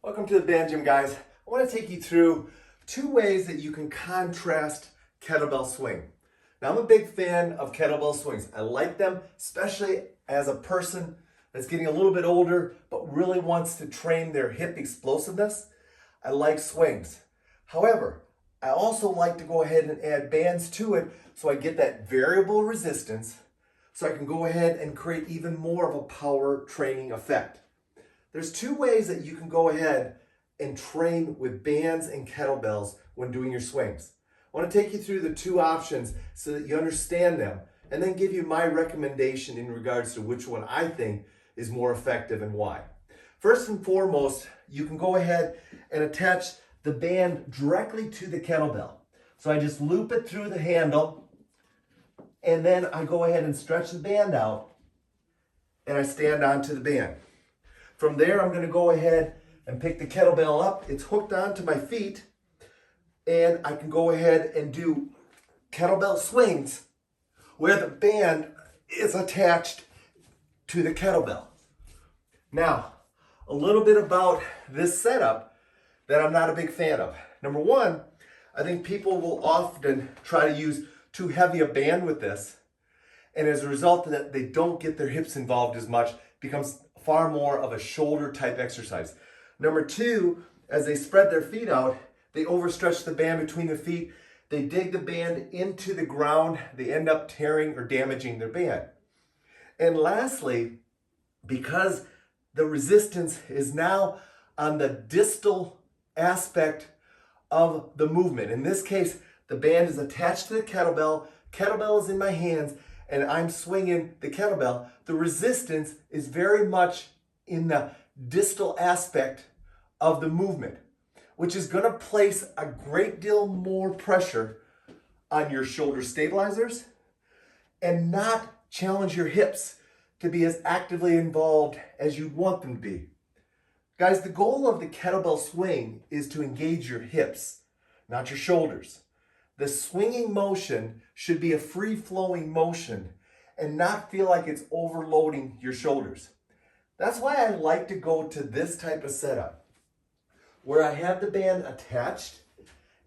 Welcome to the Band Gym, guys. I want to take you through 2 ways that you can contrast kettlebell swing. Now, I'm a big fan of kettlebell swings. I like them, especially as a person that's getting a little bit older but really wants to train their hip explosiveness. I like swings. However, I also like to go ahead and add bands to it so I get that variable resistance so I can go ahead and create even more of a power training effect. There's 2 ways that you can go ahead and train with bands and kettlebells when doing your swings. I want to take you through the 2 options so that you understand them and then give you my recommendation in regards to which one I think is more effective and why. First and foremost, you can go ahead and attach the band directly to the kettlebell. So I just loop it through the handle and then I go ahead and stretch the band out and I stand onto the band. From there, I'm going to go ahead and pick the kettlebell up. It's hooked onto my feet, and I can go ahead and do kettlebell swings where the band is attached to the kettlebell. Now, a little bit about this setup that I'm not a big fan of. Number one, I think people will often try to use too heavy a band with this, and as a result of that, they don't get their hips involved as much. It becomes far more of a shoulder type exercise. Number 2, as they spread their feet out, they overstretch the band between the feet. They dig the band into the ground. They end up tearing or damaging their band. And lastly, because the resistance is now on the distal aspect of the movement. In this case, the band is attached to the kettlebell. Kettlebell is in my hands, and I'm swinging the kettlebell. The resistance is very much in the distal aspect of the movement, which is going to place a great deal more pressure on your shoulder stabilizers and not challenge your hips to be as actively involved as you'd want them to be. Guys, the goal of the kettlebell swing is to engage your hips, not your shoulders. The swinging motion should be a free-flowing motion and not feel like it's overloading your shoulders. That's why I like to go to this type of setup, where I have the band attached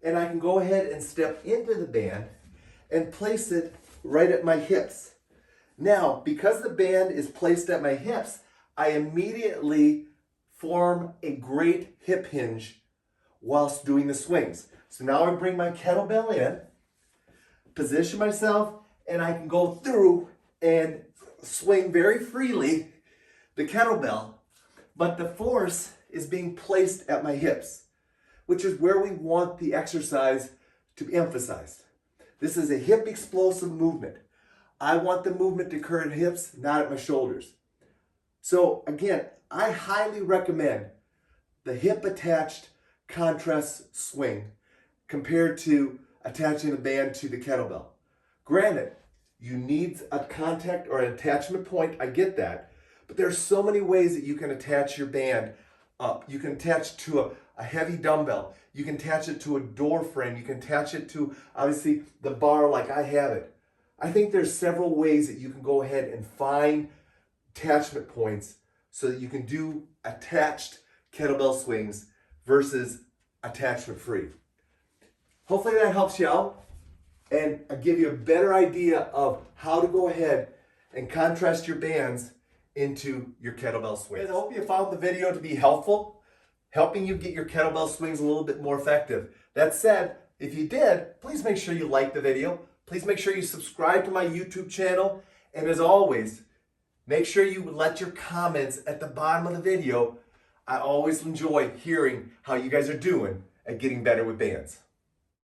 and I can go ahead and step into the band and place it right at my hips. Now, because the band is placed at my hips, I immediately form a great hip hinge whilst doing the swings. So now I bring my kettlebell in, position myself, and I can go through and swing very freely the kettlebell, but the force is being placed at my hips, which is where we want the exercise to be emphasized. This is a hip explosive movement. I want the movement to occur at hips, not at my shoulders. So again, I highly recommend the hip attached contrast swing compared to attaching the band to the kettlebell. Granted, you need a contact or an attachment point, I get that, but there's so many ways that you can attach your band up. You can attach to a heavy dumbbell, you can attach it to a door frame, you can attach it to, obviously, the bar like I have it. I think there's several ways that you can go ahead and find attachment points so that you can do attached kettlebell swings versus attachment free. Hopefully that helps you out and give you a better idea of how to go ahead and contrast your bands into your kettlebell swings. I hope you found the video to be helpful, helping you get your kettlebell swings a little bit more effective. That said, if you did, please make sure you like the video. Please make sure you subscribe to my YouTube channel. And as always, make sure you let your comments at the bottom of the video. I always enjoy hearing how you guys are doing at getting better with bands.